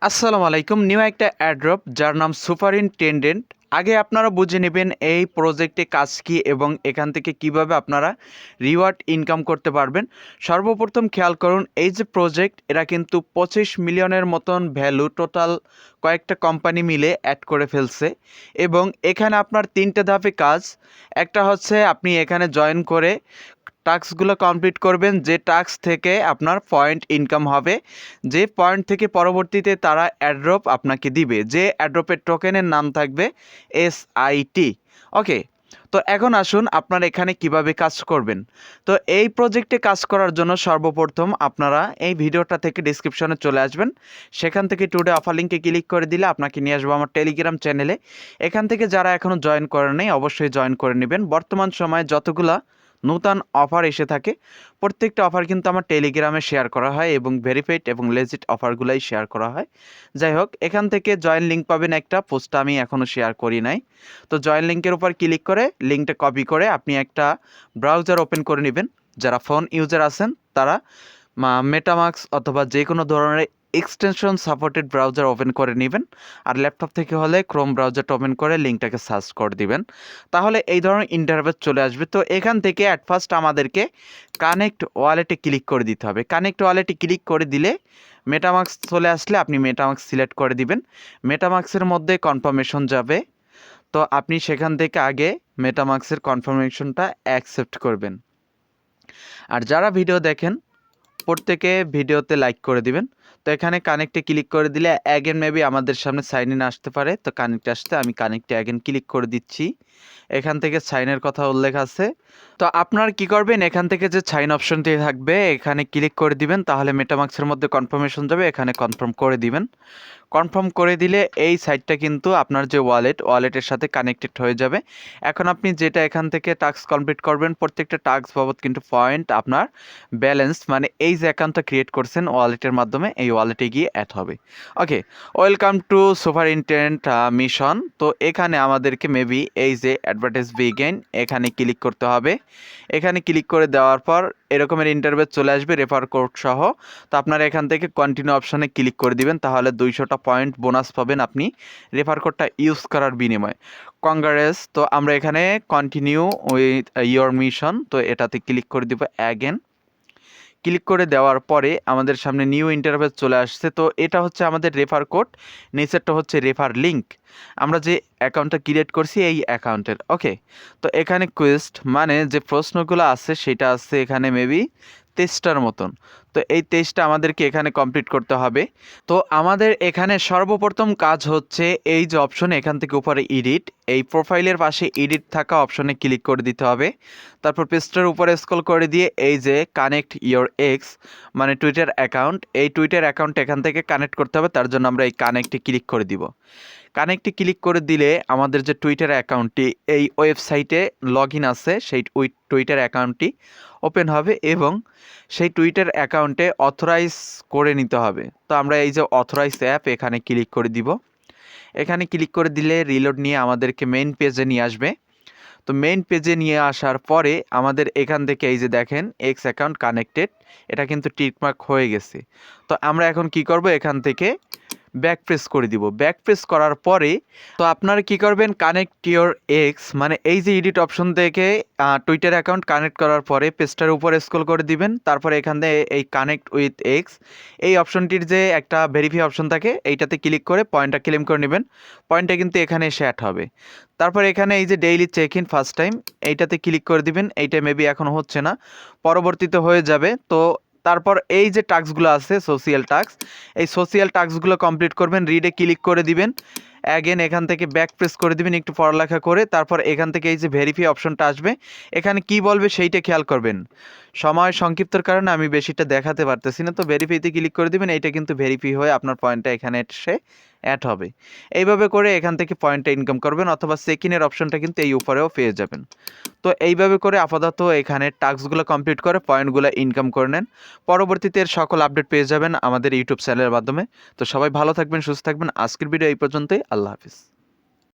আসসালামু আলাইকুম। নিউ একটা অ্যাড্রপ যার নাম সুপারিনটেনডেন্ট। আগে আপনারা বুঝে নেবেন এই প্রজেক্টে কাজ কি এবং এখান থেকে কিভাবে আপনারা রিওয়ার্ড ইনকাম করতে পারবেন। সর্বপ্রথম খেয়াল করুন, এই যে প্রজেক্ট, এরা কিন্তু 25 মিলিয়নের মতন ভ্যালু টোটাল কয়েকটা কোম্পানি মিলে অ্যাড করে ফেলছে এবং এখানে আপনার 3টে ধাপে কাজ। একটা হচ্ছে আপনি এখানে জয়েন করে টাস্কগুলো কমপ্লিট করবেন, যে টাস্ক থেকে আপনার পয়েন্ট ইনকাম হবে, যে পয়েন্ট থেকে পরবর্তীতে তারা অ্যাড্রপ আপনাকে দিবে, যে অ্যাড্রপের টোকেনের নাম থাকবে SIT। ওকে, তো এখন আসুন আপনারা এখানে কিভাবে কাজ করবেন। তো এই প্রজেক্টে কাজ করার জন্য সর্বপ্রথম আপনারা এই ভিডিওটা থেকে ডিসক্রিপশনে চলে আসবেন। সেখান থেকে টুডে অফার লিঙ্কে ক্লিক করে দিলে আপনাকে নিয়ে আসবো আমার টেলিগ্রাম চ্যানেলে। এখান থেকে যারা এখনও জয়েন করেন নাই অবশ্যই জয়েন করে নেবেন। বর্তমান সময়ে যতগুলা নূতন অফার এসে থাকে, প্রত্যেকটা অফার কিন্তু আমার টেলিগ্রামে শেয়ার করা হয় এবং ভেরিফাইড এবং লেজিট অফারগুলাই শেয়ার করা হয়। যাই হোক, এখান থেকে জয়েন লিঙ্ক পাবেন, একটা পোস্ট আমি এখনও শেয়ার করি নাই। তো জয়েন লিঙ্কের উপর ক্লিক করে লিঙ্কটা কপি করে আপনি একটা ব্রাউজার ওপেন করে নেবেন। যারা ফোন ইউজার আছেন তারা মেটামাক্স অথবা যে কোনো ধরনের এক্সটেনশন সাপোর্টেড ব্রাউজার ওপেন করে নেবেন। আর ল্যাপটপ থেকে হলে ক্রোম ব্রাউজারটা ওপেন করে লিঙ্কটাকে সার্চ করে দিবেন, তাহলে এই ধরনের ইন্টারফেস চলে আসবে। তো এখান থেকে অ্যাট ফার্স্ট আমাদেরকে কানেক্ট ওয়ালেটে ক্লিক করে দিতে হবে। কানেক্ট ওয়ালেটে ক্লিক করে দিলে মেটামাক্স চলে আসলে আপনি মেটামাক্স সিলেক্ট করে দিবেন। মেটামাক্সের মধ্যে কনফার্মেশন যাবে, তো আপনি সেখান থেকে আগে মেটামাক্সের কনফার্মেশনটা অ্যাকসেপ্ট করবেন। আর যারা ভিডিও দেখেন প্রত্যেকে ভিডিওতে লাইক করে দিবেন। তো এখানে কানেক্টে ক্লিক করে দিলে অ্যাগেন মেবি আমাদের সামনে সাইন ইন আসতে পারে। তো কানেক্টে আসতে আমি কানেক্টে অ্যাগেন ক্লিক করে দিচ্ছি। এখান থেকে সাইনের কথা উল্লেখ আছে। তো আপনার কি করবেন, এখান থেকে যে সাইন অপশনটি থাকবে এখানে ক্লিক করে দিবেন, তাহলে মেটামাক্সের মধ্যে কনফার্মেশন যাবে, এখানে কনফার্ম করে দিবেন। কনফার্ম করে দিলে এই সাইটটা কিন্তু আপনার যে ওয়ালেটের সাথে কানেক্টেড হয়ে যাবে। এখন আপনি যেটা এখান থেকে টাস্ক কমপ্লিট করবেন, প্রত্যেকটা টাস্ক বাবদ কিন্তু পয়েন্ট আপনার ব্যালেন্স, মানে এই যে অ্যাকাউন্টটা ক্রিয়েট করছেন ওয়ালেটের মাধ্যমে, এই ওয়ালেটে গিয়ে অ্যাড হবে। ওকে, ওয়েলকাম টু সুপারিনটেন্ডেন্ট মিশন। তো এখানে আমাদেরকে মেবি এই যে অ্যাডভার্টাইজ বিগেন, এখানে ক্লিক করতে হবে। এখানে ক্লিক করে দেওয়ার পর এরকমের ইন্টারভেস চলে আসবে রেফার কোড সহ। তো আপনারা এখান থেকে কন্টিনিউ অপশনে ক্লিক করে দিবেন, তাহলে 200টা পয়েন্ট বোনাস পাবেন আপনি রেফার কোডটা ইউজ করার বিনিময়ে। কংগ্রেস। তো আমরা এখানে কন্টিনিউ উইথ ইয়োর মিশন, তো এটাতে ক্লিক করে দিব অ্যাগেন। ক্লিক করে দেওয়ার পরে আমাদের সামনে নিউ ইন্টারফেস চলে আসছে। তো এটা হচ্ছে আমাদের রেফার কোড, নিচেরটা হচ্ছে রেফার লিঙ্ক, আমরা যে অ্যাকাউন্টটা ক্রিয়েট করছি এই অ্যাকাউন্টের। ওকে, তো এখানে কোয়েস্ট মানে যে প্রশ্নগুলো আছে সেটা আছে এখানে মেবি 23টার মতন। তো এই 23টা আমাদেরকে এখানে কমপ্লিট করতে হবে। তো আমাদের এখানে সর্বপ্রথম কাজ হচ্ছে এই যে অপশন, এখান থেকে উপরে এডিট, এই প্রোফাইলের পাশে এডিট থাকা অপশনে ক্লিক করে দিতে হবে। তারপর পেজটার উপরে স্ক্রল করে দিয়ে এই যে কানেক্ট ইয়োর এক্স মানে টুইটার অ্যাকাউন্ট, এই টুইটার অ্যাকাউন্ট এখান থেকে কানেক্ট করতে হবে। তার জন্য আমরা এই কানেক্টে ক্লিক করে দিব। কানেক্টে ক্লিক করে দিলে আমাদের যে টুইটার অ্যাকাউন্টটি এই ওয়েবসাইটে লগ ইন আছে, সেই টুইটার অ্যাকাউন্টটি ওপেন হবে এবং সেই টুইটার অ্যাকাউন্টে অথরাইজ করে নিতে হবে। তো আমরা এই যে অথরাইজ অ্যাপ এখানে ক্লিক করে দিব। এখানে ক্লিক করে দিলে রিলোড নিয়ে আমাদেরকে মেইন পেজে নিয়ে আসবে। তো মেইন পেজে নিয়ে আসার পরে আমাদের এখান থেকে এই যে দেখেন এক্স অ্যাকাউন্ট কানেক্টেড, এটা কিন্তু টিকমার্ক হয়ে গেছে। তো আমরা এখন কি করব, এখান থেকে ব্যাক প্রেস করে দিব। ব্যাক প্রেস করার পরে তো আপনারা কি করবেন, কানেক্ট ইয়োর এক্স মানে এই যে এডিট অপশন থেকে টুইটার অ্যাকাউন্ট কানেক্ট করার পরে পেজটার উপরে স্ক্রল করে দিবেন। তারপরে এখান থেকে এই কানেক্ট উইথ এক্স এই অপশনটির যে একটা ভেরিফাই অপশন থাকে এইটাতে ক্লিক করে পয়েন্টটা ক্লেম করে নেবেন। পয়েন্টটা কিন্তু এখানে এসে অ্যাড হবে। তারপর এখানে এই যে daily check in first time এইটাতে ক্লিক করে দিবেন। এইটা মেবি এখনও হচ্ছে না, পরবর্তীতে হয়ে যাবে। তো তারপর এই যে টাস্কগুলো আছে সোশিয়াল টাস্ক, এই সোশিয়াল টাস্কগুলো কমপ্লিট করবেন। রিডে ক্লিক করে দিবেন, অ্যাগেন এখান থেকে ব্যাক প্রেস করে দিবেন একটু পড়ালেখা করে। তারপর এখান থেকে এই যে ভেরিফাই অপশনটা আসবে, এখানে কি বলবে সেইটা খেয়াল করবেন। সময় সংক্ষিপ্তর কারণে আমি বেশিটা দেখাতে পারতেছি না। তো ভেরিফাইতে ক্লিক করে দিবেন, এইটা কিন্তু ভেরিফাই হয়ে আপনার পয়েন্টটা এখানে এসে অ্যাড হবে। এইভাবে করে এখান থেকে পয়েন্টটা ইনকাম করবেন, অথবা সেকেন্ডের অপশনটা কিন্তু এই উপরেও পেয়ে যাবেন। তো এইভাবে করে আপাতত এখানে টাস্কগুলো কমপ্লিট করে পয়েন্টগুলো ইনকাম করে নেন। পরবর্তীতে এর সকল আপডেট পেয়ে যাবেন আমাদের ইউটিউব চ্যানেলের মাধ্যমে। তো সবাই ভালো থাকবেন, সুস্থ থাকবেন। আজকের ভিডিও এই পর্যন্তই। আল্লাহ হাফিজ।